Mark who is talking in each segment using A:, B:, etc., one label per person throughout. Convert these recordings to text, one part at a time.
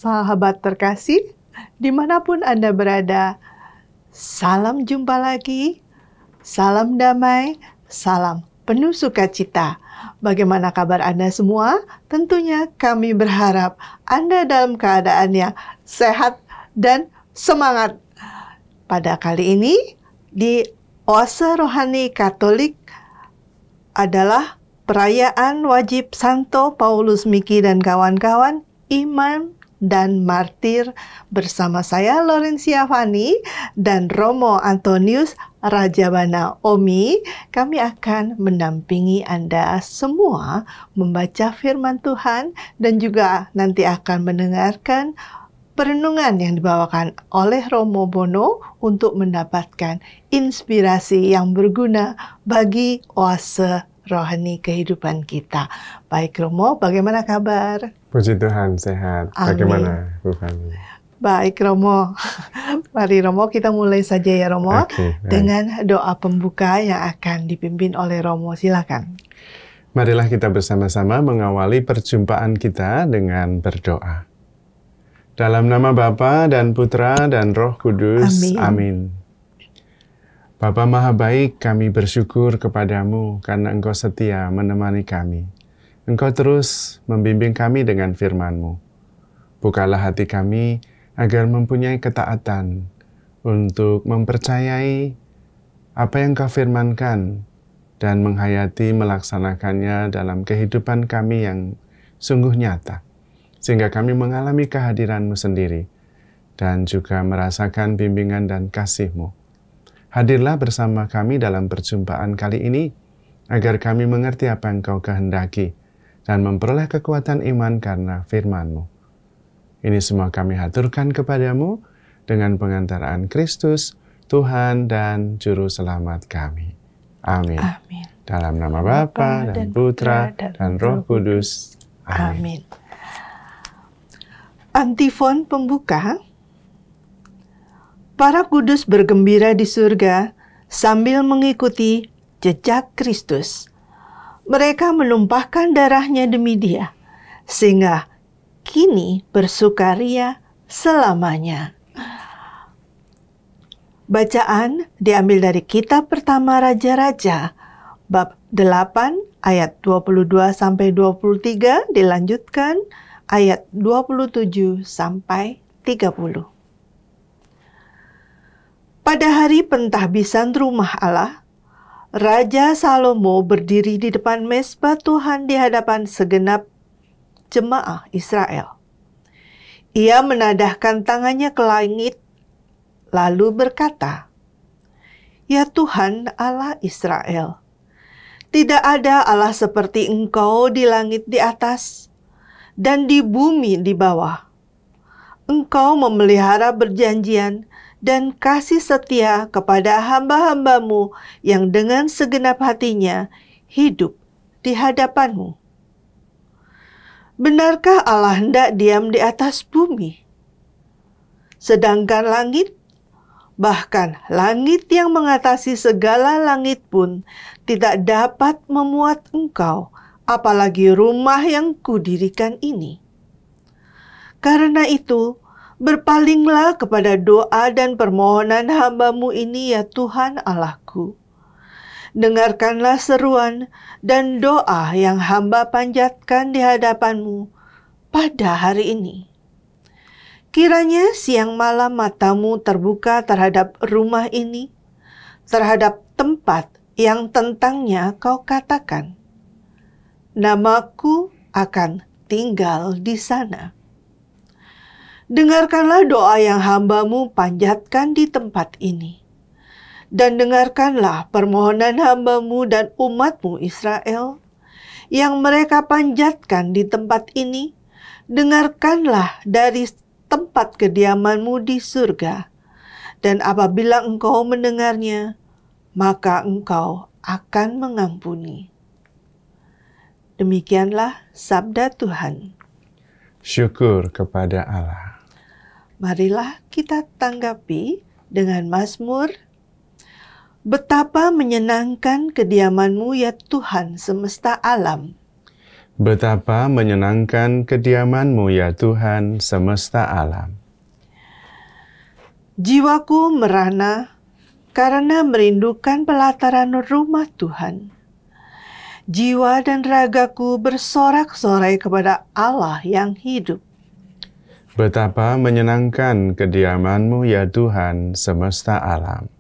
A: sahabat terkasih, dimanapun Anda berada, salam jumpa lagi, salam damai, salam penuh sukacita. Bagaimana kabar Anda semua? Tentunya kami berharap Anda dalam keadaan yang sehat dan semangat. Pada kali ini, di Oase Rohani Katolik adalah perayaan wajib Santo Paulus Miki dan kawan-kawan, imam dan martir, bersama saya Laurencia Fani dan Romo Antonius Rajabana Omi. Kami akan mendampingi Anda semua membaca firman Tuhan dan juga nanti akan mendengarkan perenungan yang dibawakan oleh Romo Bono untuk mendapatkan inspirasi yang berguna bagi oase rohani kehidupan kita. Baik Romo, bagaimana kabar?
B: Puji Tuhan, sehat.
A: Amin.
B: Bagaimana Bu Fani?
A: Baik Romo, mari Romo kita mulai saja ya Romo, dengan doa pembuka yang akan dipimpin oleh Romo. Silakan.
B: Marilah kita bersama-sama mengawali perjumpaan kita dengan berdoa. Dalam nama Bapa dan Putra dan Roh Kudus, amin. Bapa Maha Baik, kami bersyukur kepadamu karena Engkau setia menemani kami. Engkau terus membimbing kami dengan firman-Mu. Bukalah hati kami agar mempunyai ketaatan untuk mempercayai apa yang Kau firmankan dan menghayati melaksanakannya dalam kehidupan kami yang sungguh nyata, sehingga kami mengalami kehadiran-Mu sendiri dan juga merasakan bimbingan dan kasih-Mu. Hadirlah bersama kami dalam perjumpaan kali ini, agar kami mengerti apa yang Kau kehendaki dan memperoleh kekuatan iman karena firman-Mu. Ini semua kami haturkan kepadamu dengan pengantaraan Kristus, Tuhan dan Juru Selamat kami. Amin.
A: Amin.
B: Dalam nama Bapa dan Putra dan Roh Kudus. Amin.
A: Antifon pembuka. Para kudus bergembira di surga sambil mengikuti jejak Kristus. Mereka menumpahkan darahnya demi Dia, sehingga kini bersukaria selamanya. Bacaan diambil dari kitab pertama Raja-Raja, bab 8 ayat 22-23, dilanjutkan ayat 27-30. Pada hari pentahbisan rumah Allah, Raja Salomo berdiri di depan mezbah Tuhan di hadapan segenap jemaah Israel. Ia menadahkan tangannya ke langit, lalu berkata, "Ya Tuhan Allah Israel, tidak ada Allah seperti Engkau di langit di atas dan di bumi di bawah. Engkau memelihara perjanjian dan kasih setia kepada hamba-hamba-Mu yang dengan segenap hatinya hidup di hadapan-Mu. Benarkah Allah hendak diam di atas bumi? Sedangkan langit, bahkan langit yang mengatasi segala langit pun tidak dapat memuat Engkau, apalagi rumah yang kudirikan ini. Karena itu, berpalinglah kepada doa dan permohonan hamba-Mu ini ya Tuhan Allahku. Dengarkanlah seruan dan doa yang hamba panjatkan di hadapan-Mu pada hari ini. Kiranya siang malam mata-Mu terbuka terhadap rumah ini, terhadap tempat yang tentangnya Kau katakan, Namaku akan tinggal di sana. Dengarkanlah doa yang hamba-Mu panjatkan di tempat ini. Dan dengarkanlah permohonan hamba-Mu dan umat-Mu Israel yang mereka panjatkan di tempat ini. Dengarkanlah dari tempat kediaman-Mu di surga. Dan apabila Engkau mendengarnya, maka Engkau akan mengampuni. Demikianlah sabda Tuhan.
B: Syukur kepada Allah.
A: Marilah kita tanggapi dengan Mazmur. Betapa menyenangkan kediaman-Mu ya Tuhan semesta alam.
B: Betapa menyenangkan kediaman-Mu ya Tuhan semesta alam.
A: Jiwaku merana karena merindukan pelataran rumah Tuhan. Jiwa dan ragaku bersorak-sorai kepada Allah yang hidup.
B: Betapa menyenangkan kediaman-Mu ya Tuhan semesta alam.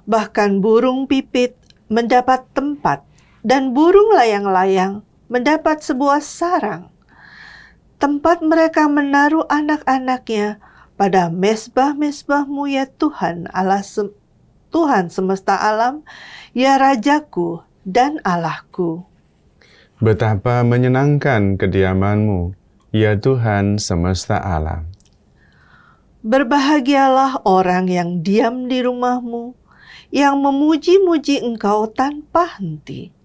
A: Bahkan burung pipit mendapat tempat dan burung layang-layang mendapat sebuah sarang. Tempat mereka menaruh anak-anaknya pada mezbah-mezbah-Mu ya Tuhan Tuhan semesta alam, ya Rajaku dan Allahku.
B: Betapa menyenangkan kediaman-Mu ya Tuhan semesta alam.
A: Berbahagialah orang yang diam di rumah-Mu, yang memuji-muji Engkau tanpa henti.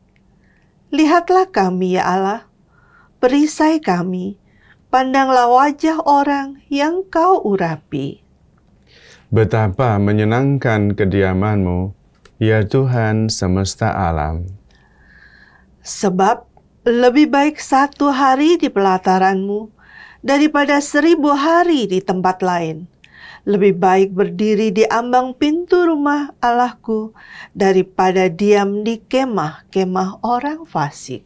A: Lihatlah kami ya Allah, perisai kami, pandanglah wajah orang yang Kau urapi.
B: Betapa menyenangkan kediaman-Mu ya Tuhan semesta alam.
A: Sebab lebih baik 1 hari di pelataran-Mu daripada 1000 hari di tempat lain. Lebih baik berdiri di ambang pintu rumah Allahku daripada diam di kemah-kemah orang fasik.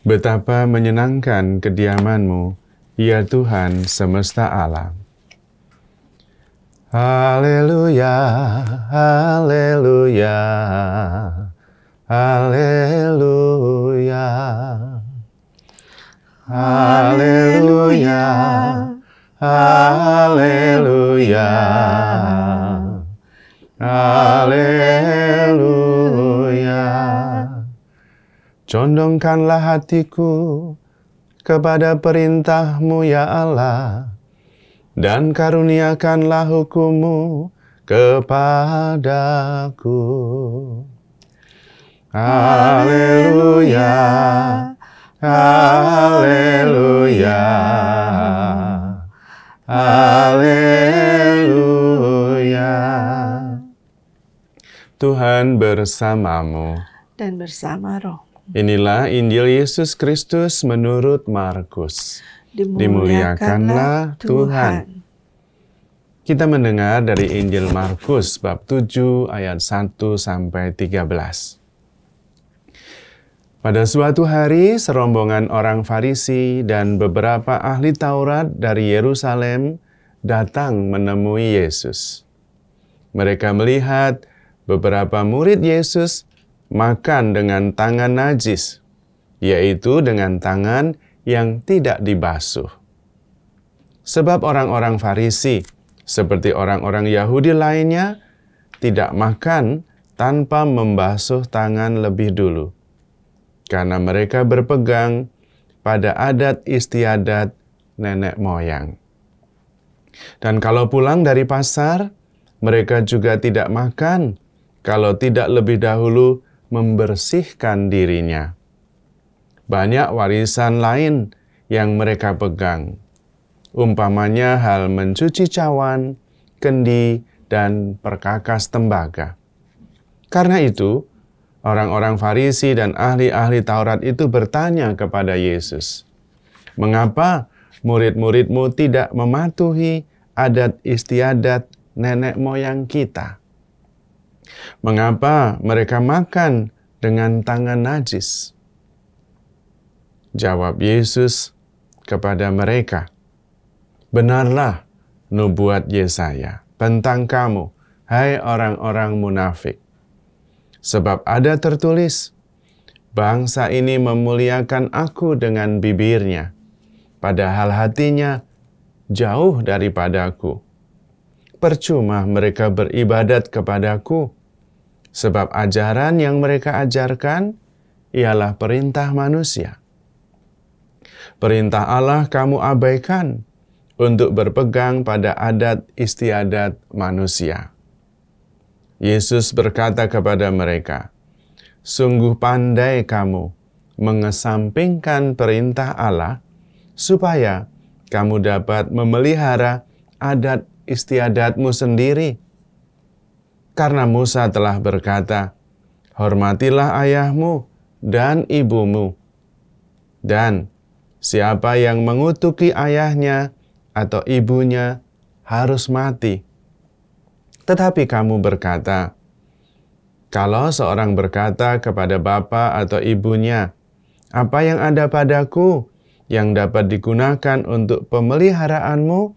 B: Betapa menyenangkan kediaman-Mu ya Tuhan semesta alam. Haleluya, haleluya, haleluya, haleluya, haleluya, haleluya. Condongkanlah hatiku kepada perintah-Mu ya Allah, dan karuniakanlah hukum-Mu kepadaku. Haleluya, haleluya, haleluya. Tuhan bersamamu
A: Dan bersama roh.
B: Inilah Injil Yesus Kristus menurut Markus. Dimuliakanlah Tuhan. Kita mendengar dari Injil Markus bab 7 ayat 1 sampai 13. Pada suatu hari, serombongan orang Farisi dan beberapa ahli Taurat dari Yerusalem datang menemui Yesus. Mereka melihat beberapa murid Yesus makan dengan tangan najis, yaitu dengan tangan yang tidak dibasuh. Sebab orang-orang Farisi, seperti orang-orang Yahudi lainnya, tidak makan tanpa membasuh tangan lebih dulu, karena mereka berpegang pada adat istiadat nenek moyang. Dan kalau pulang dari pasar, mereka juga tidak makan kalau tidak lebih dahulu membersihkan dirinya. Banyak warisan lain yang mereka pegang, umpamanya hal mencuci cawan, kendi, dan perkakas tembaga. Karena itu, orang-orang Farisi dan ahli-ahli Taurat itu bertanya kepada Yesus, "Mengapa murid-murid-Mu tidak mematuhi adat istiadat nenek moyang kita? Mengapa mereka makan dengan tangan najis?" Jawab Yesus kepada mereka, "Benarlah nubuat Yesaya tentang kamu, hai orang-orang munafik. Sebab ada tertulis, bangsa ini memuliakan Aku dengan bibirnya, padahal hatinya jauh daripadaku. Percuma mereka beribadat kepadaku, sebab ajaran yang mereka ajarkan ialah perintah manusia. Perintah Allah kamu abaikan untuk berpegang pada adat istiadat manusia." Yesus berkata kepada mereka, "Sungguh pandai kamu mengesampingkan perintah Allah supaya kamu dapat memelihara adat istiadatmu sendiri. Karena Musa telah berkata, 'Hormatilah ayahmu dan ibumu,' Dan siapa yang mengutuki ayahnya atau ibunya harus mati. Tetapi kamu berkata, kalau seorang berkata kepada bapa atau ibunya, apa yang ada padaku yang dapat digunakan untuk pemeliharaanmu,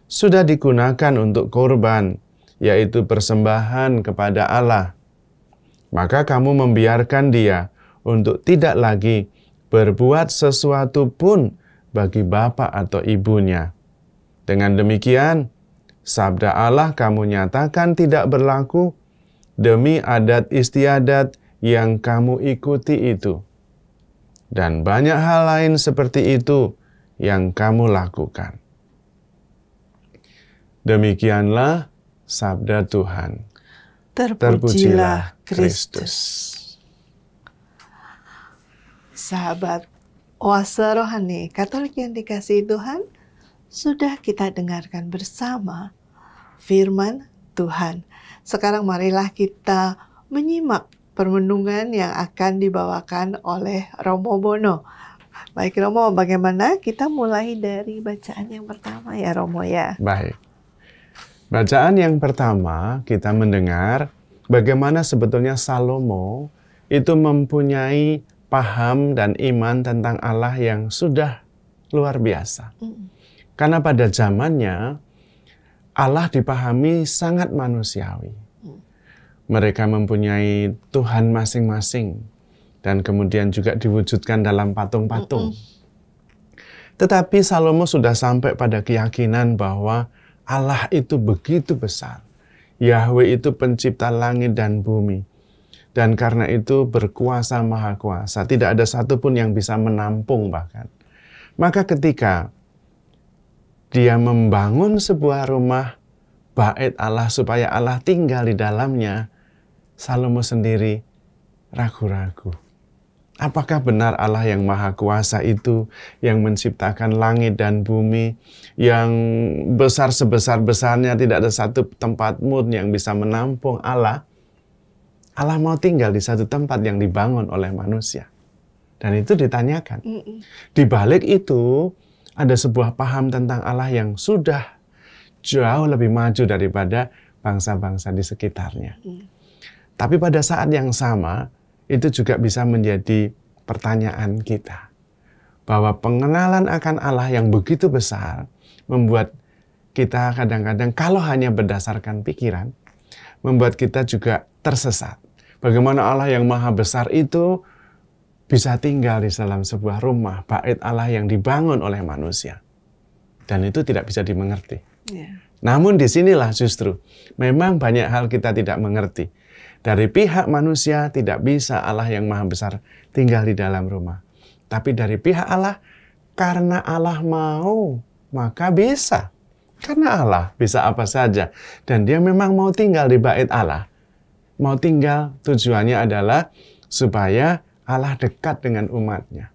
B: sudah digunakan untuk korban, yaitu persembahan kepada Allah. Maka kamu membiarkan dia untuk tidak lagi berbuat sesuatu pun bagi bapa atau ibunya. Dengan demikian, sabda Allah kamu nyatakan tidak berlaku demi adat istiadat yang kamu ikuti itu. Dan banyak hal lain seperti itu yang kamu lakukan. Demikianlah sabda Tuhan.
A: Terpujilah Kristus. Sahabat Oase Rohani Katolik yang dikasihi Tuhan, sudah kita dengarkan bersama firman Tuhan. Sekarang marilah kita menyimak permenungan yang akan dibawakan oleh Romo Bono. Baik Romo, bagaimana kita mulai dari bacaan yang pertama ya Romo ya?
B: Baik. Bacaan yang pertama kita mendengar bagaimana sebetulnya Salomo itu mempunyai paham dan iman tentang Allah yang sudah luar biasa. Karena pada zamannya Allah dipahami sangat manusiawi. Mereka mempunyai Tuhan masing-masing dan kemudian juga diwujudkan dalam patung-patung. Tetapi Salomo sudah sampai pada keyakinan bahwa Allah itu begitu besar. Yahweh itu pencipta langit dan bumi. Dan karena itu berkuasa maha kuasa. Tidak ada satupun yang bisa menampung bahkan. Maka ketika dia membangun sebuah rumah bait Allah supaya Allah tinggal di dalamnya, Salomo sendiri ragu-ragu. Apakah benar Allah yang maha kuasa itu yang menciptakan langit dan bumi, yang besar sebesar-besarnya tidak ada satu tempat pun yang bisa menampung Allah? Allah mau tinggal di satu tempat yang dibangun oleh manusia. Dan itu ditanyakan. Di balik itu ada sebuah paham tentang Allah yang sudah jauh lebih maju daripada bangsa-bangsa di sekitarnya. Tapi pada saat yang sama, itu juga bisa menjadi pertanyaan kita. Bahwa pengenalan akan Allah yang begitu besar membuat kita kadang-kadang kalau hanya berdasarkan pikiran, membuat kita juga tersesat. Bagaimana Allah yang maha besar itu bisa tinggal di dalam sebuah rumah, bait Allah yang dibangun oleh manusia. Dan itu tidak bisa dimengerti. Namun disinilah justru, memang banyak hal kita tidak mengerti. Dari pihak manusia tidak bisa Allah yang maha besar tinggal di dalam rumah. Tapi dari pihak Allah, karena Allah mau, maka bisa. Karena Allah bisa apa saja. Dan dia memang mau tinggal di bait Allah. Mau tinggal tujuannya adalah supaya Allah dekat dengan umatnya.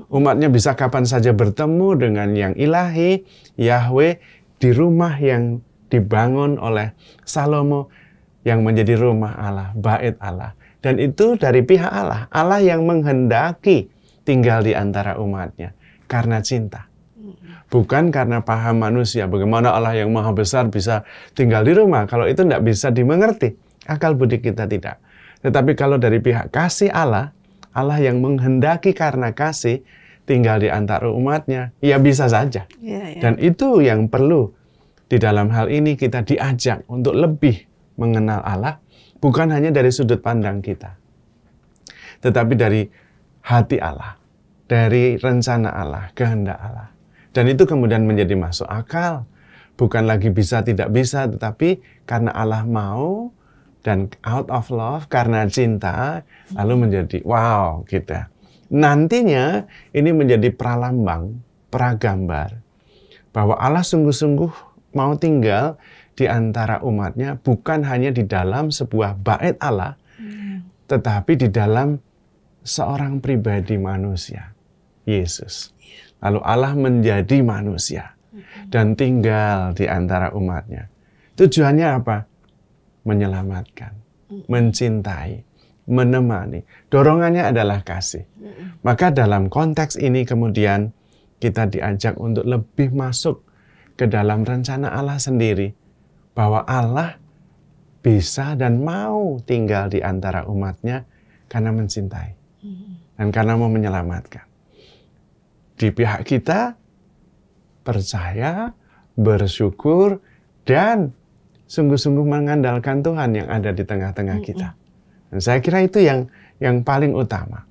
B: Umatnya bisa kapan saja bertemu dengan yang ilahi, Yahweh, di rumah yang dibangun oleh Salomo, yang menjadi rumah Allah, bait Allah. Dan itu dari pihak Allah. Allah yang menghendaki tinggal di antara umatnya. Karena cinta. Bukan karena paham manusia. Bagaimana Allah yang maha besar bisa tinggal di rumah. Kalau itu tidak bisa dimengerti. Akal budi kita tidak. Tetapi kalau dari pihak kasih Allah, Allah yang menghendaki karena kasih tinggal di antara umatnya, ya bisa saja. Dan itu yang perlu di dalam hal ini kita diajak untuk lebih mengenal Allah, bukan hanya dari sudut pandang kita, tetapi dari hati Allah, dari rencana Allah, kehendak Allah. Dan itu kemudian menjadi masuk akal. Bukan lagi bisa tidak bisa, tetapi karena Allah mau, dan out of love, karena cinta, lalu menjadi wow kita. Nantinya ini menjadi pralambang, pragambar, bahwa Allah sungguh-sungguh mau tinggal di antara umatnya, bukan hanya di dalam sebuah bait Allah, tetapi di dalam seorang pribadi manusia, Yesus. Lalu Allah menjadi manusia dan tinggal di antara umatnya. Tujuannya apa? Menyelamatkan, mencintai, menemani. Dorongannya adalah kasih. Maka dalam konteks ini kemudian kita diajak untuk lebih masuk ke dalam rencana Allah sendiri. Bahwa Allah bisa dan mau tinggal di antara umatnya karena mencintai. Dan karena mau menyelamatkan. Di pihak kita, percaya, bersyukur, dan sungguh-sungguh mengandalkan Tuhan yang ada di tengah-tengah kita. Dan saya kira itu yang paling utama.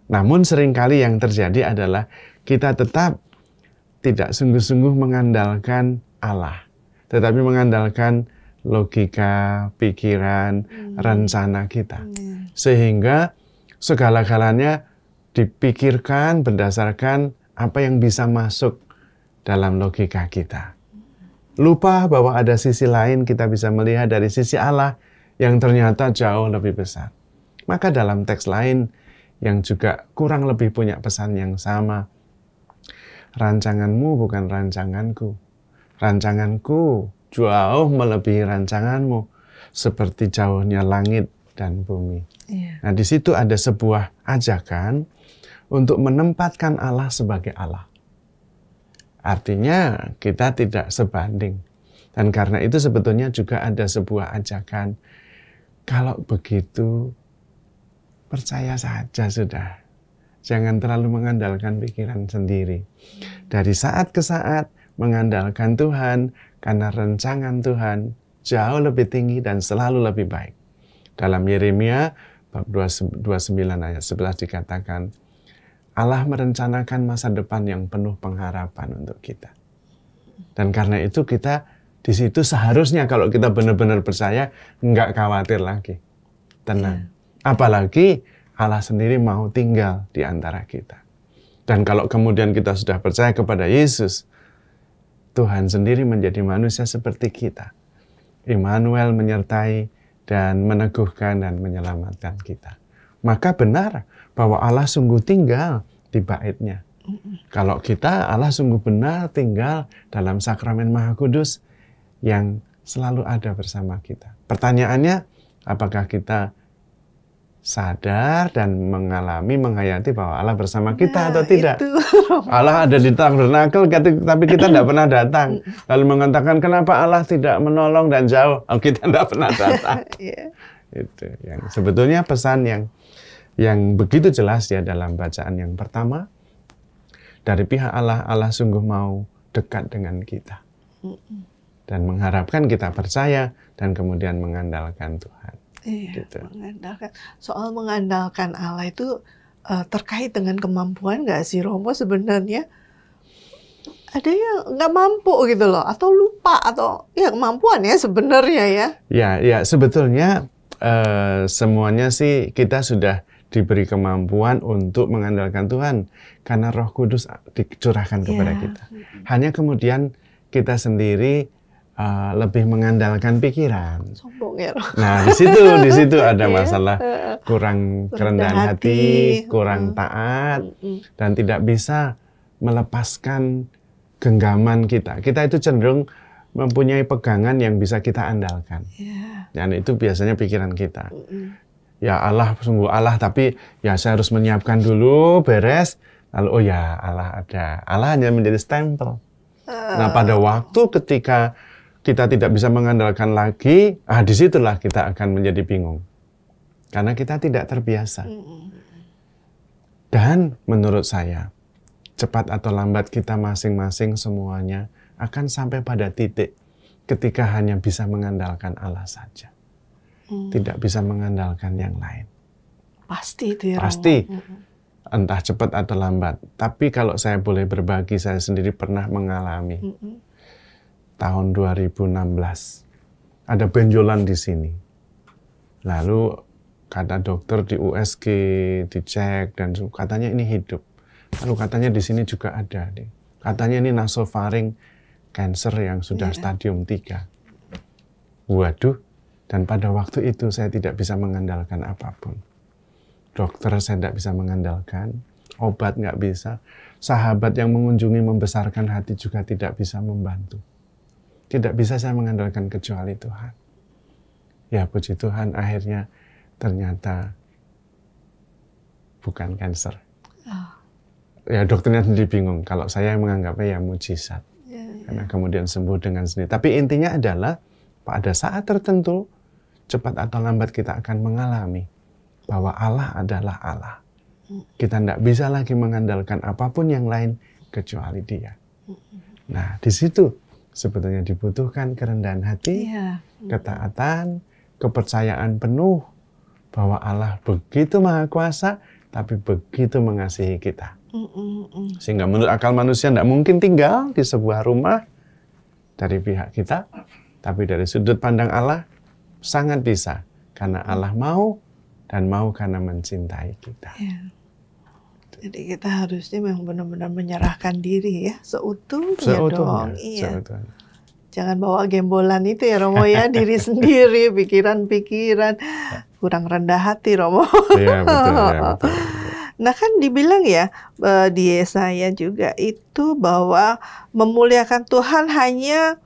B: Namun seringkali yang terjadi adalah kita tetap tidak sungguh-sungguh mengandalkan Allah. Tetapi mengandalkan logika, pikiran, rencana kita. Sehingga segala-galanya dipikirkan berdasarkan apa yang bisa masuk dalam logika kita. Lupa bahwa ada sisi lain kita bisa melihat dari sisi Allah yang ternyata jauh lebih besar. Maka dalam teks lain yang juga kurang lebih punya pesan yang sama. Rancanganmu bukan rancanganku. Rancanganku jauh melebihi rancanganmu. Seperti jauhnya langit dan bumi. Nah, di situ ada sebuah ajakan untuk menempatkan Allah sebagai Allah. Artinya kita tidak sebanding. Dan karena itu sebetulnya juga ada sebuah ajakan. Kalau begitu, percaya saja sudah. Jangan terlalu mengandalkan pikiran sendiri. Dari saat ke saat mengandalkan Tuhan, karena rancangan Tuhan jauh lebih tinggi dan selalu lebih baik. Dalam Yeremia bab 29 ayat 11 dikatakan, Allah merencanakan masa depan yang penuh pengharapan untuk kita. Dan karena itu kita di situ seharusnya kalau kita benar-benar percaya, nggak khawatir lagi. Tenang. Apalagi Allah sendiri mau tinggal di antara kita. Dan kalau kemudian kita sudah percaya kepada Yesus, Tuhan sendiri menjadi manusia seperti kita. Immanuel menyertai dan meneguhkan dan menyelamatkan kita. Maka benar bahwa Allah sungguh tinggal di bait-Nya. Kalau kita, Allah sungguh benar tinggal dalam sakramen Maha Kudus yang selalu ada bersama kita. Pertanyaannya, apakah kita sadar dan menghayati bahwa Allah bersama kita atau tidak? Itu. Allah ada di tabernakel, tapi kita tidak pernah datang. Lalu mengatakan, kenapa Allah tidak menolong dan jauh? Kita tidak pernah datang. Itu yang sebetulnya pesan yang begitu jelas ya dalam bacaan yang pertama. Dari pihak Allah, Allah sungguh mau dekat dengan kita. Dan mengharapkan kita percaya dan kemudian mengandalkan Tuhan.
A: Iya, gitu. Soal mengandalkan Allah itu terkait dengan kemampuan nggak sih Romo sebenarnya? Ada yang nggak mampu gitu loh, atau lupa, atau ya kemampuan ya sebenarnya ya.
B: Ya sebetulnya semuanya sih kita sudah diberi kemampuan untuk mengandalkan Tuhan karena Roh Kudus dicurahkan kepada kita. Hanya kemudian kita sendiri lebih mengandalkan pikiran.
A: Sombong ya.
B: Nah, di situ ada masalah kurang kerendahan hati, kurang taat, dan tidak bisa melepaskan genggaman kita. Kita itu cenderung mempunyai pegangan yang bisa kita andalkan. Dan itu biasanya pikiran kita. Ya Allah, sungguh Allah, tapi ya saya harus menyiapkan dulu, beres, lalu oh ya Allah ada. Allah hanya menjadi stempel. Nah, pada waktu ketika kita tidak bisa mengandalkan lagi, disitulah kita akan menjadi bingung. Karena kita tidak terbiasa. Dan menurut saya, cepat atau lambat kita masing-masing semuanya akan sampai pada titik ketika hanya bisa mengandalkan Allah saja. Tidak bisa mengandalkan yang lain.
A: Pasti itu ya.
B: Pasti. Entah cepat atau lambat. Tapi kalau saya boleh berbagi, saya sendiri pernah mengalami. Tahun 2016. Ada benjolan di sini. Lalu kata dokter di USG, dicek, dan katanya ini hidup. Lalu katanya di sini juga ada. Katanya ini nasofaring cancer yang sudah stadium 3. Waduh. Dan pada waktu itu saya tidak bisa mengandalkan apapun. Dokter saya tidak bisa mengandalkan, obat nggak bisa. Sahabat yang mengunjungi membesarkan hati juga tidak bisa membantu. Tidak bisa saya mengandalkan kecuali Tuhan. Ya puji Tuhan akhirnya ternyata bukan kanker. Ya dokternya sendiri bingung. Kalau saya menganggapnya ya mujizat. Karena kemudian sembuh dengan sendiri. Tapi intinya adalah pada saat tertentu, cepat atau lambat kita akan mengalami bahwa Allah adalah Allah. Kita tidak bisa lagi mengandalkan apapun yang lain kecuali Dia. Nah, di situ sebetulnya dibutuhkan kerendahan hati, ketaatan, kepercayaan penuh bahwa Allah begitu maha kuasa, tapi begitu mengasihi kita. Sehingga menurut akal manusia tidak mungkin tinggal di sebuah rumah dari pihak kita, tapi dari sudut pandang Allah sangat bisa, karena Allah mau dan mau karena mencintai kita.
A: Jadi kita harusnya memang benar-benar menyerahkan diri ya, seutuhnya dong.
B: Seutuhnya.
A: Jangan bawa gembolan itu ya Romo ya, diri sendiri, pikiran-pikiran, kurang rendah hati Romo.
B: Iya betul, ya, betul.
A: Nah kan dibilang ya di Yesaya juga itu bahwa memuliakan Tuhan hanya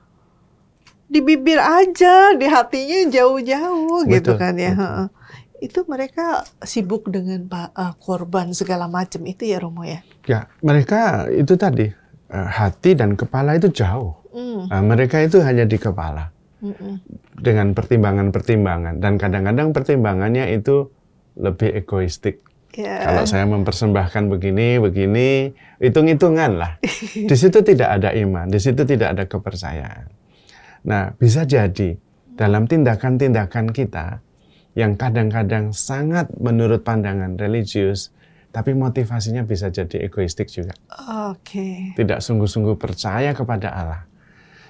A: di bibir aja, di hatinya jauh-jauh gitu kan ya. Betul. Itu mereka sibuk dengan korban segala macam itu ya Romo ya?
B: Ya mereka itu tadi hati dan kepala itu jauh. Nah, mereka itu hanya di kepala dengan pertimbangan-pertimbangan, dan kadang-kadang pertimbangannya itu lebih egoistik. Kalau saya mempersembahkan begini, hitung-hitungan lah. Di situ tidak ada iman, di situ tidak ada kepercayaan. Nah, bisa jadi dalam tindakan-tindakan kita yang kadang-kadang sangat menurut pandangan religius, tapi motivasinya bisa jadi egoistik juga. Tidak sungguh-sungguh percaya kepada Allah.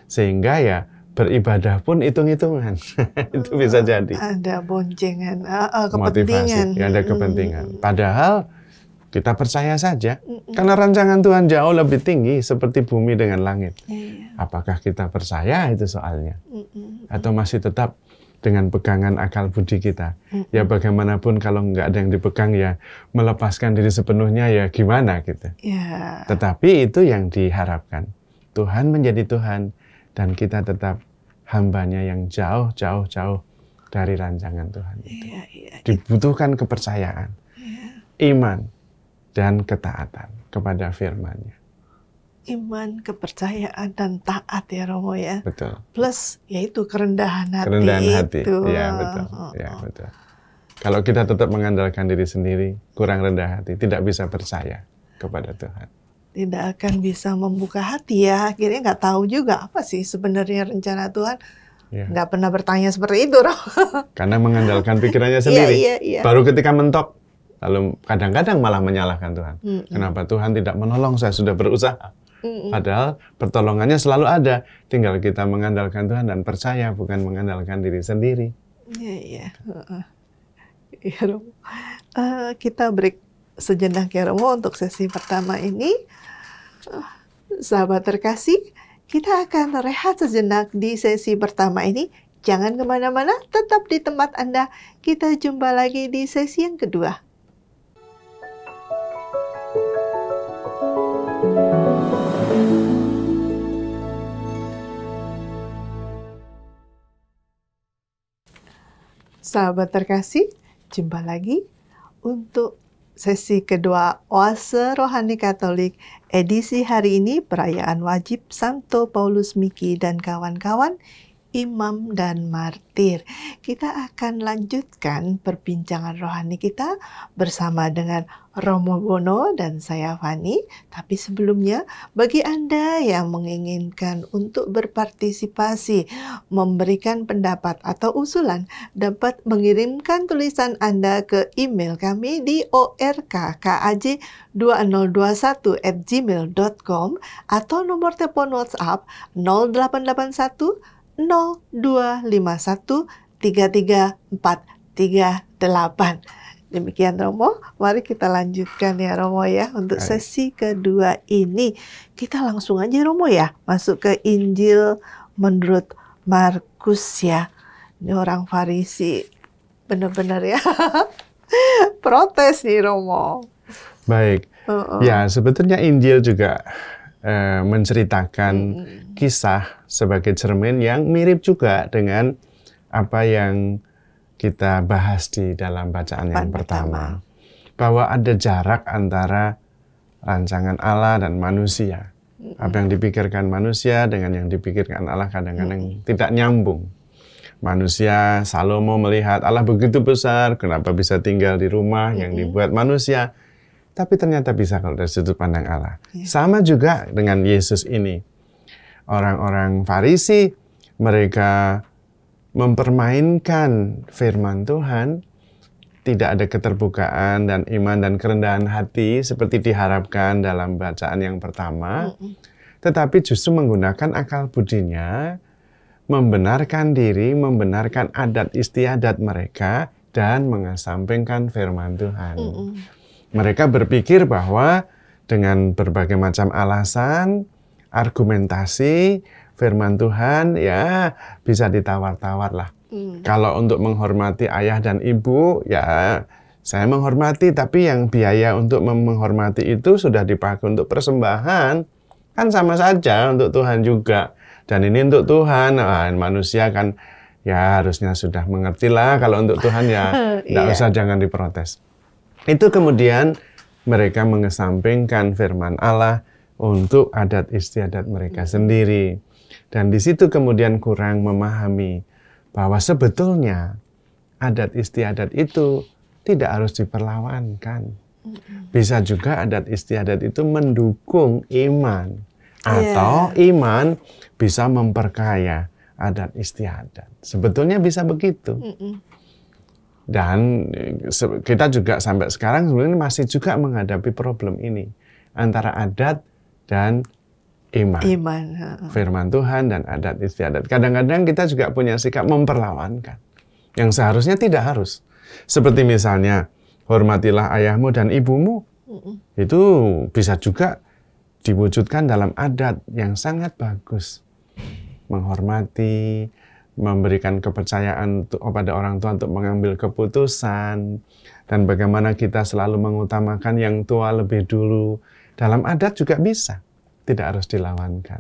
B: Sehingga ya beribadah pun hitung-hitungan. Itu bisa jadi.
A: Ada boncengan,
B: Motivasi,
A: kepentingan.
B: ada kepentingan. Padahal kita percaya saja, karena rancangan Tuhan jauh lebih tinggi seperti bumi dengan langit. Apakah kita percaya itu soalnya? Atau masih tetap dengan pegangan akal budi kita? Ya bagaimanapun kalau nggak ada yang dipegang ya melepaskan diri sepenuhnya ya gimana gitu. Tetapi itu yang diharapkan. Tuhan menjadi Tuhan dan kita tetap hambanya yang jauh dari rancangan Tuhan itu. Dibutuhkan kepercayaan, iman, dan ketaatan kepada firman-Nya.
A: Iman, kepercayaan, dan taat ya Romo ya.
B: Betul.
A: Plus yaitu kerendahan hati.
B: Kerendahan hati, ya betul. Ya betul. Kalau kita tetap mengandalkan diri sendiri, kurang rendah hati, tidak bisa percaya kepada Tuhan.
A: Tidak akan bisa membuka hati ya. Akhirnya nggak tahu juga apa sih sebenarnya rencana Tuhan. Nggak pernah bertanya seperti itu, Romo.
B: Karena mengandalkan pikirannya sendiri. Baru ketika mentok, lalu kadang-kadang malah menyalahkan Tuhan. Kenapa Tuhan tidak menolong, saya sudah berusaha. Padahal pertolongannya selalu ada. Tinggal kita mengandalkan Tuhan dan percaya, bukan mengandalkan diri sendiri.
A: Iya. Romo. Kita break sejenak ya Romo untuk sesi pertama ini. Sahabat terkasih, kita akan rehat sejenak di sesi pertama ini. Jangan kemana-mana, tetap di tempat Anda. Kita jumpa lagi di sesi yang kedua. Sahabat terkasih, jumpa lagi untuk sesi kedua Oase Rohani Katolik edisi hari ini, perayaan wajib Santo Paulus Miki dan kawan-kawan, imam dan martir. Kita akan lanjutkan perbincangan rohani kita bersama dengan Romo Bono dan saya Fani. Tapi sebelumnya, bagi Anda yang menginginkan untuk berpartisipasi, memberikan pendapat atau usulan, dapat mengirimkan tulisan Anda ke email kami di orkkaj2021@gmail.com atau nomor telepon WhatsApp 0881 0251 33438. Demikian Romo, mari kita lanjutkan ya Romo ya untuk sesi kedua ini. Kita langsung aja Romo ya, masuk ke Injil menurut Markus ya. Ini orang Farisi benar-benar ya protes nih Romo.
B: Baik, ya sebetulnya Injil juga menceritakan kisah sebagai cermin yang mirip juga dengan apa yang kita bahas di dalam bacaan yang pertama. Bahwa ada jarak antara rancangan Allah dan manusia. Apa yang dipikirkan manusia dengan yang dipikirkan Allah kadang-kadang tidak nyambung. Manusia, Salomo melihat Allah begitu besar, kenapa bisa tinggal di rumah yang dibuat manusia? Tapi ternyata bisa kalau dari sudut pandang Allah. Sama juga dengan Yesus ini. Orang-orang Farisi, mereka mempermainkan firman Tuhan, tidak ada keterbukaan dan iman dan kerendahan hati seperti diharapkan dalam bacaan yang pertama, tetapi justru menggunakan akal budinya, membenarkan diri, membenarkan adat istiadat mereka, dan mengesampingkan firman Tuhan. Mereka berpikir bahwa dengan berbagai macam alasan, argumentasi, firman Tuhan ya bisa ditawar-tawar lah. Kalau untuk menghormati ayah dan ibu, ya saya menghormati, tapi yang biaya untuk menghormati itu sudah dipakai untuk persembahan, kan sama saja untuk Tuhan juga. Dan ini untuk Tuhan, nah, manusia kan ya harusnya sudah mengerti lah, kalau untuk Tuhan ya tidak usah, jangan diprotes. Itu kemudian mereka mengesampingkan firman Allah untuk adat istiadat mereka sendiri. Dan di situ kemudian kurang memahami bahwa sebetulnya adat istiadat itu tidak harus diperlawankan. Bisa juga adat istiadat itu mendukung iman. Atau iman bisa memperkaya adat istiadat. Sebetulnya bisa begitu. Dan kita juga sampai sekarang sebenarnya masih juga menghadapi problem ini. Antara adat dan iman. Firman Tuhan dan adat istiadat. Kadang-kadang kita juga punya sikap memperlawankan. Yang seharusnya tidak harus. Seperti misalnya, hormatilah ayahmu dan ibumu. Itu bisa juga diwujudkan dalam adat yang sangat bagus. Menghormati, memberikan kepercayaan kepada orang tua untuk mengambil keputusan, dan bagaimana kita selalu mengutamakan yang tua lebih dulu. Dalam adat juga bisa. Tidak harus dilawankan.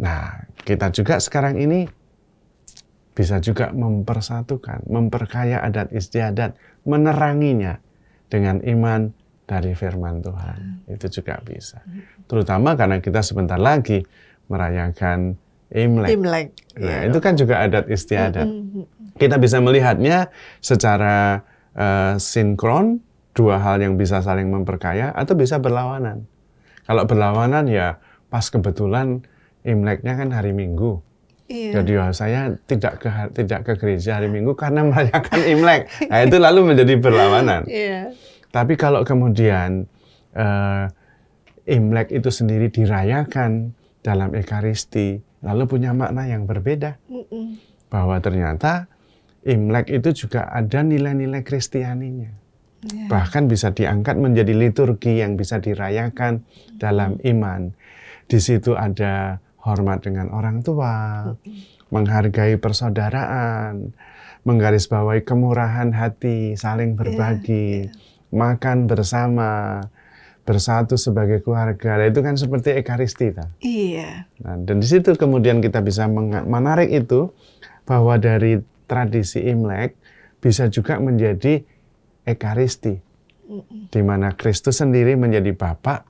B: Nah, kita juga sekarang ini bisa juga mempersatukan, memperkaya adat istiadat, meneranginya dengan iman dari firman Tuhan. Itu juga bisa. Terutama karena kita sebentar lagi merayakan Imlek. Nah, itu kan juga adat istiadat. Kita bisa melihatnya secara sinkron, dua hal yang bisa saling memperkaya, atau bisa berlawanan. Kalau berlawanan ya pas kebetulan Imleknya kan hari Minggu. Jadi ya saya tidak ke gereja hari Minggu karena merayakan Imlek. Nah itu lalu menjadi berlawanan. Tapi kalau kemudian Imlek itu sendiri dirayakan dalam Ekaristi, lalu punya makna yang berbeda. Bahwa ternyata Imlek itu juga ada nilai-nilai Kristianinya. Bahkan bisa diangkat menjadi liturgi yang bisa dirayakan dalam iman. Di situ ada hormat dengan orang tua, menghargai persaudaraan, menggarisbawahi kemurahan hati, saling berbagi, makan bersama, bersatu sebagai keluarga. Itu kan seperti Ekaristi. Nah, dan di situ kemudian kita bisa menarik itu, bahwa dari tradisi Imlek bisa juga menjadi Ekaristi, di mana Kristus sendiri menjadi Bapa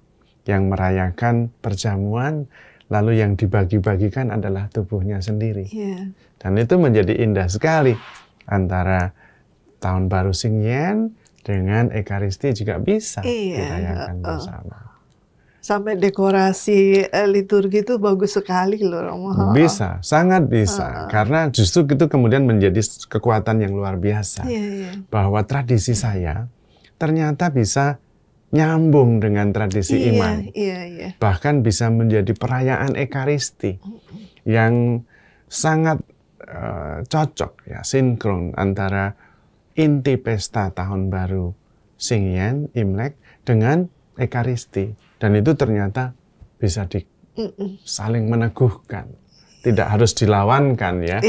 B: yang merayakan perjamuan, lalu yang dibagi-bagikan adalah tubuhnya sendiri. Dan itu menjadi indah sekali antara Tahun Baru Singyen dengan Ekaristi juga bisa dirayakan bersama.
A: Sampai dekorasi liturgi itu bagus sekali loh, Romo.
B: Bisa, sangat bisa. Karena justru itu kemudian menjadi kekuatan yang luar biasa. Bahwa tradisi saya ternyata bisa nyambung dengan tradisi iman. Bahkan bisa menjadi perayaan Ekaristi yang sangat cocok, ya, sinkron antara inti pesta Tahun Baru Singyen, Imlek, dengan Ekaristi. Dan itu ternyata bisa saling meneguhkan. Tidak harus dilawankan, ya.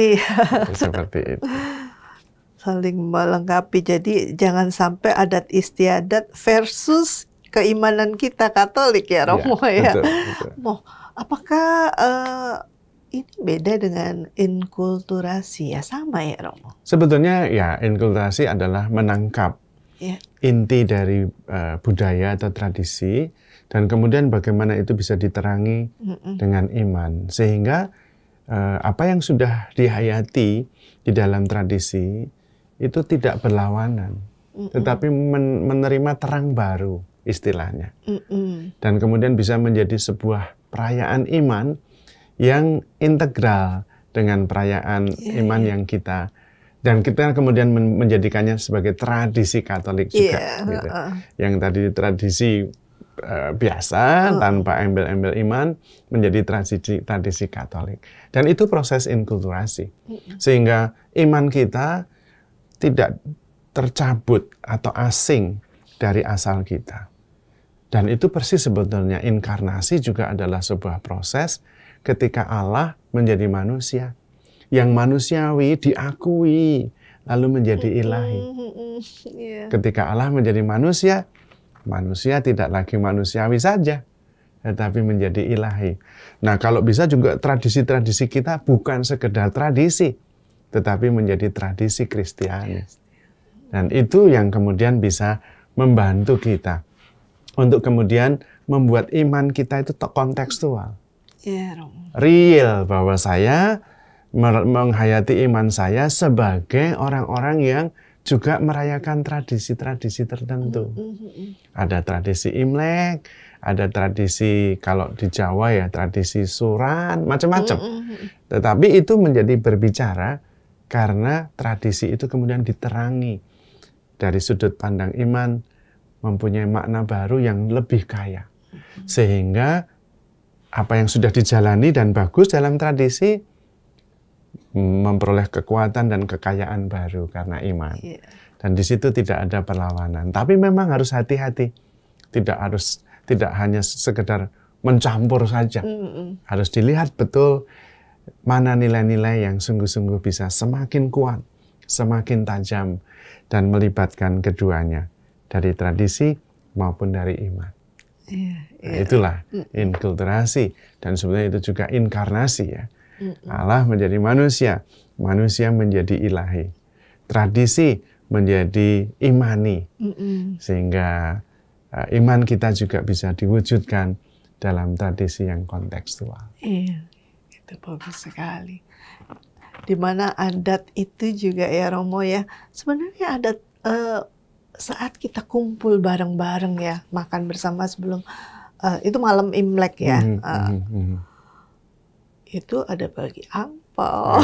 B: Seperti itu.
A: Saling melengkapi. Jadi jangan sampai adat istiadat versus keimanan kita Katolik, ya, Romo, ya.
B: Betul.
A: Apakah ini beda dengan inkulturasi ya, sama ya Romo?
B: Sebetulnya ya inkulturasi adalah menangkap inti dari budaya atau tradisi dan kemudian bagaimana itu bisa diterangi dengan iman sehingga apa yang sudah dihayati di dalam tradisi itu tidak berlawanan, tetapi menerima terang baru istilahnya, dan kemudian bisa menjadi sebuah perayaan iman yang integral dengan perayaan iman yang kita, dan kita kemudian menjadikannya sebagai tradisi Katolik juga, gitu. Yang tadi tradisi biasa tanpa embel-embel iman menjadi tradisi Katolik, dan itu proses inkulturasi sehingga iman kita tidak tercabut atau asing dari asal kita. Dan itu persis sebetulnya inkarnasi juga adalah sebuah proses ketika Allah menjadi manusia. Yang manusiawi diakui lalu menjadi ilahi. Ketika Allah menjadi manusia, manusia tidak lagi manusiawi saja, tetapi menjadi ilahi. Nah, kalau bisa juga tradisi-tradisi kita bukan sekedar tradisi, tetapi menjadi tradisi Kristiani. Dan itu yang kemudian bisa membantu kita untuk kemudian membuat iman kita itu kontekstual. Real, bahwa saya menghayati iman saya sebagai orang-orang yang juga merayakan tradisi-tradisi tertentu. Ada tradisi Imlek, ada tradisi kalau di Jawa ya tradisi Suran, macam-macam. Tetapi itu menjadi berbicara karena tradisi itu kemudian diterangi dari sudut pandang iman, mempunyai makna baru yang lebih kaya. Sehingga apa yang sudah dijalani dan bagus dalam tradisi memperoleh kekuatan dan kekayaan baru karena iman. Dan di situ tidak ada perlawanan. Tapi memang harus hati-hati. Tidak hanya sekedar mencampur saja. Harus dilihat betul mana nilai-nilai yang sungguh-sungguh bisa semakin kuat, semakin tajam, dan melibatkan keduanya, dari tradisi maupun dari iman. Nah, itulah inkulturasi, dan sebenarnya itu juga inkarnasi ya. Allah menjadi manusia, manusia menjadi ilahi. Tradisi menjadi imani, sehingga iman kita juga bisa diwujudkan dalam tradisi yang kontekstual.
A: Iya, itu bagus sekali. Di mana adat itu juga ya Romo ya, sebenarnya adat saat kita kumpul bareng-bareng ya, makan bersama sebelum itu malam Imlek ya, itu ada bagi angpau,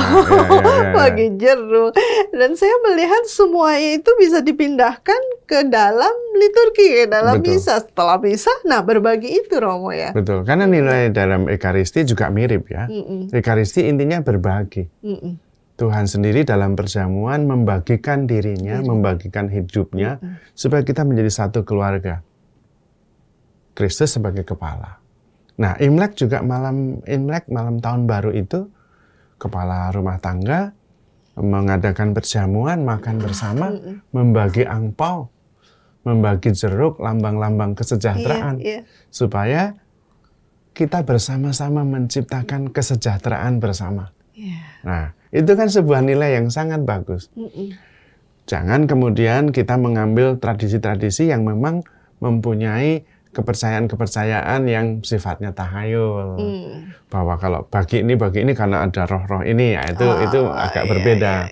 A: bagi jeruk, dan saya melihat semuanya itu bisa dipindahkan ke dalam liturgi, ke dalam misa. Setelah misa, nah berbagi itu Romo ya.
B: Betul, karena nilai dalam Ekaristi juga mirip ya. Ekaristi intinya berbagi. Tuhan sendiri dalam perjamuan membagikan dirinya, membagikan hidupnya, supaya kita menjadi satu keluarga. Kristus sebagai kepala. Nah, Imlek juga malam tahun baru itu, kepala rumah tangga mengadakan perjamuan, makan bersama, membagi angpau, membagi jeruk, lambang-lambang kesejahteraan, supaya kita bersama-sama menciptakan kesejahteraan bersama. Nah, itu kan sebuah nilai yang sangat bagus. Jangan kemudian kita mengambil tradisi-tradisi yang memang mempunyai kepercayaan-kepercayaan yang sifatnya tahayul. Bahwa kalau bagi ini karena ada roh-roh ini, ya itu agak berbeda.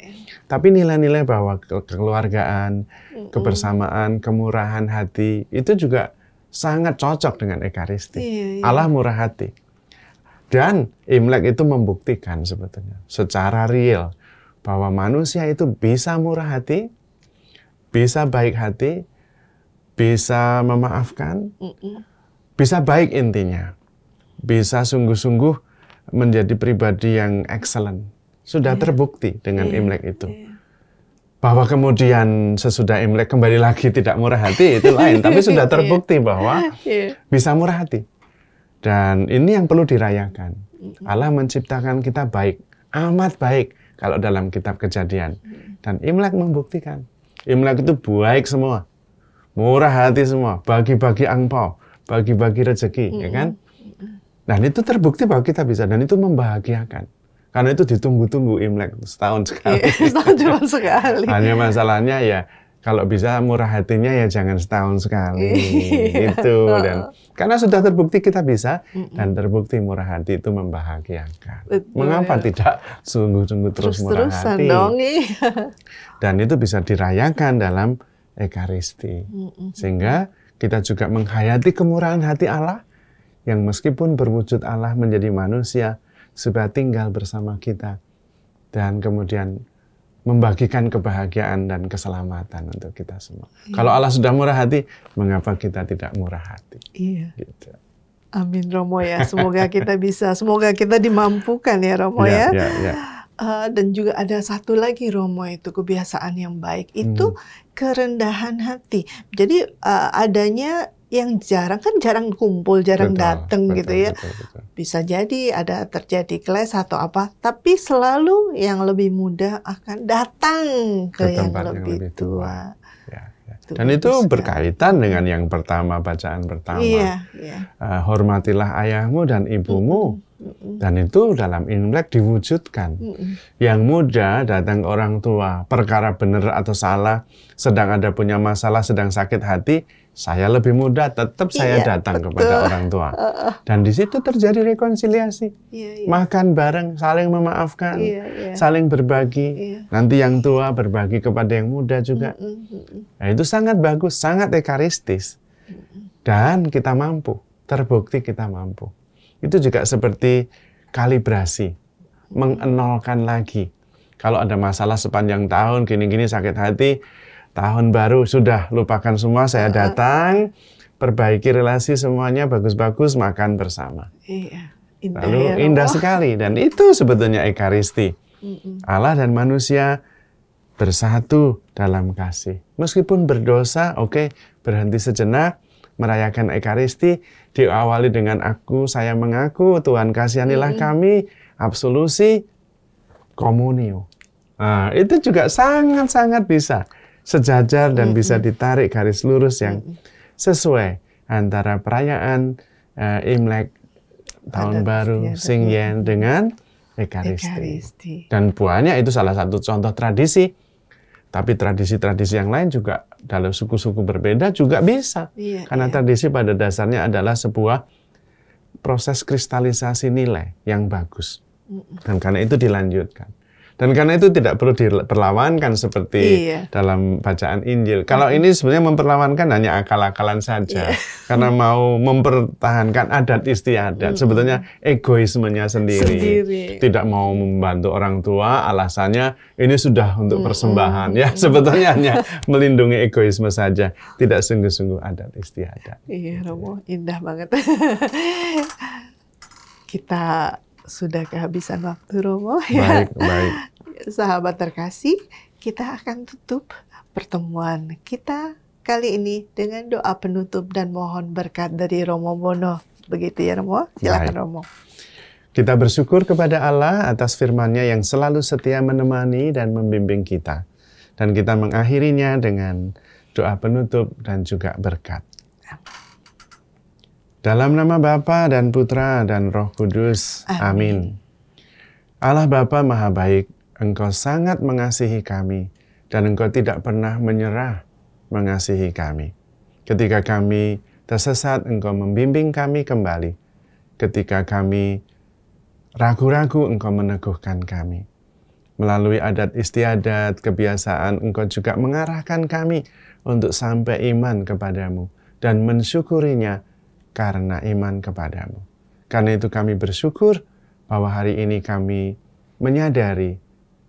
B: Tapi nilai-nilai bahwa kekeluargaan, kebersamaan, kemurahan hati, itu juga sangat cocok dengan Ekaristi. Allah murah hati. Dan Imlek itu membuktikan sebetulnya secara real bahwa manusia itu bisa murah hati, bisa baik hati, bisa memaafkan, bisa baik intinya, bisa sungguh-sungguh menjadi pribadi yang excellent. Sudah terbukti dengan Imlek itu. Bahwa kemudian sesudah Imlek kembali lagi tidak murah hati, itu lain. Tapi sudah terbukti bahwa bisa murah hati. Dan ini yang perlu dirayakan. Allah menciptakan kita baik, amat baik kalau dalam kitab Kejadian. Dan Imlek membuktikan. Imlek itu baik semua. Murah hati semua, bagi-bagi angpau, bagi-bagi rezeki, ya kan? Dan itu terbukti bahwa kita bisa, dan itu membahagiakan. Karena itu ditunggu-tunggu Imlek setahun sekali.
A: Setahun cuma sekali.
B: Hanya masalahnya ya, kalau bisa murah hatinya ya jangan setahun sekali. Itu. Dan karena sudah terbukti kita bisa, dan terbukti murah hati itu membahagiakan.
A: Betul,
B: Mengapa tidak sungguh-sungguh terus murah hati?
A: Dong,
B: Dan itu bisa dirayakan dalam Ekaristi. Sehingga kita juga menghayati kemurahan hati Allah, yang meskipun berwujud Allah menjadi manusia, supaya tinggal bersama kita. Dan kemudian membagikan kebahagiaan dan keselamatan untuk kita semua. Kalau Allah sudah murah hati, mengapa kita tidak murah hati?
A: Iya.
B: Gitu.
A: Amin Romo ya. Semoga kita bisa, semoga kita dimampukan ya Romo ya. Dan juga ada satu lagi Romo, itu kebiasaan yang baik itu kerendahan hati. Jadi adanya yang jarang kumpul, jarang datang gitu ya. Betul. Bisa jadi ada terjadi kelas atau apa, tapi selalu yang lebih muda akan datang ke yang lebih tua.
B: Dan itu berkaitan dengan yang pertama, bacaan pertama. Hormatilah ayahmu dan ibumu. Dan itu dalam Imlek diwujudkan. Yang muda datang ke orang tua, perkara benar atau salah, sedang ada punya masalah, sedang sakit hati, saya lebih muda, tetap saya datang kepada orang tua. Dan di situ terjadi rekonsiliasi. Makan bareng, saling memaafkan, saling berbagi. Nanti yang tua berbagi kepada yang muda juga. Nah, itu sangat bagus, sangat ekaristis. Dan kita mampu, terbukti kita mampu. Itu juga seperti kalibrasi, mengenolkan lagi. Kalau ada masalah sepanjang tahun, gini-gini sakit hati, tahun baru sudah lupakan semua, saya datang, perbaiki relasi semuanya, bagus-bagus, makan bersama. Lalu indah sekali, dan itu sebetulnya Ekaristi. Allah dan manusia bersatu dalam kasih. Meskipun berdosa, oke, berhenti sejenak, merayakan Ekaristi, diawali dengan aku, saya mengaku, Tuhan kasihanilah kami, absolusi, komunio. Nah, itu juga sangat-sangat bisa sejajar dan bisa ditarik garis lurus yang sesuai antara perayaan Imlek, Tahun Baru, Singyen dengan Ekaristi. Dan buahnya itu salah satu contoh tradisi. Tapi tradisi-tradisi yang lain juga dalam suku-suku berbeda juga bisa. Karena tradisi pada dasarnya adalah sebuah proses kristalisasi nilai yang bagus. Dan karena itu dilanjutkan. Dan karena itu tidak perlu diperlawankan seperti dalam bacaan Injil. Kalau ini sebenarnya memperlawankan hanya akal-akalan saja. Karena mau mempertahankan adat istiadat. Sebetulnya egoismenya sendiri. Tidak mau membantu orang tua, alasannya ini sudah untuk persembahan. Ya, sebetulnya hanya melindungi egoisme saja. Tidak sungguh-sungguh adat istiadat.
A: Iya, Romo, indah banget. Kita sudah kehabisan waktu, Romo.
B: Baik.
A: Sahabat terkasih, kita akan tutup pertemuan kita kali ini dengan doa penutup dan mohon berkat dari Romo Bono. Begitu ya, Romo? Silakan, Romo.
B: Kita bersyukur kepada Allah atas firman-Nya yang selalu setia menemani dan membimbing kita. Dan kita mengakhirinya dengan doa penutup dan juga berkat. Dalam nama Bapa dan Putra dan Roh Kudus. Amin. Allah Bapa Maha Baik, Engkau sangat mengasihi kami, dan Engkau tidak pernah menyerah mengasihi kami. Ketika kami tersesat, Engkau membimbing kami kembali. Ketika kami ragu-ragu, Engkau meneguhkan kami. Melalui adat istiadat, kebiasaan, Engkau juga mengarahkan kami untuk sampai iman kepadamu dan mensyukurinya karena iman kepadamu. Karena itu kami bersyukur bahwa hari ini kami menyadari,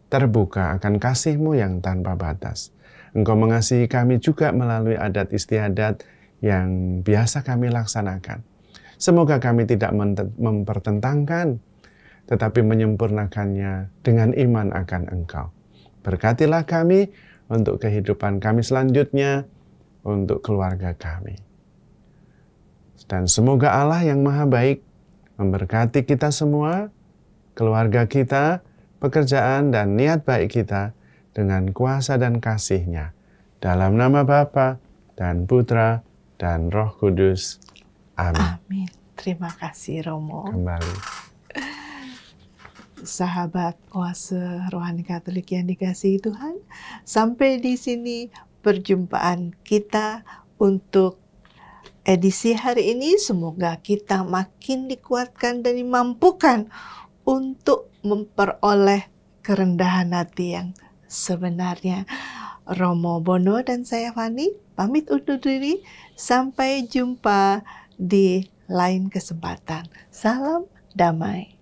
B: terbuka akan kasih-Mu yang tanpa batas. Engkau mengasihi kami juga melalui adat istiadat yang biasa kami laksanakan. Semoga kami tidak mempertentangkan, tetapi menyempurnakannya dengan iman akan Engkau. Berkatilah kami untuk kehidupan kami selanjutnya, untuk keluarga kami. Dan semoga Allah yang Maha Baik memberkati kita semua, keluarga kita, pekerjaan dan niat baik kita dengan kuasa dan kasih-Nya. Dalam nama Bapa dan Putra dan Roh Kudus. Amin.
A: Amin. Terima kasih Romo.
B: Kembali.
A: Sahabat Oase Rohani Katolik yang dikasihi Tuhan, sampai di sini perjumpaan kita untuk edisi hari ini. Semoga kita makin dikuatkan dan dimampukan untuk memperoleh kerendahan hati yang sebenarnya. Romo Bono dan saya Fani pamit undur diri. Sampai jumpa di lain kesempatan. Salam damai.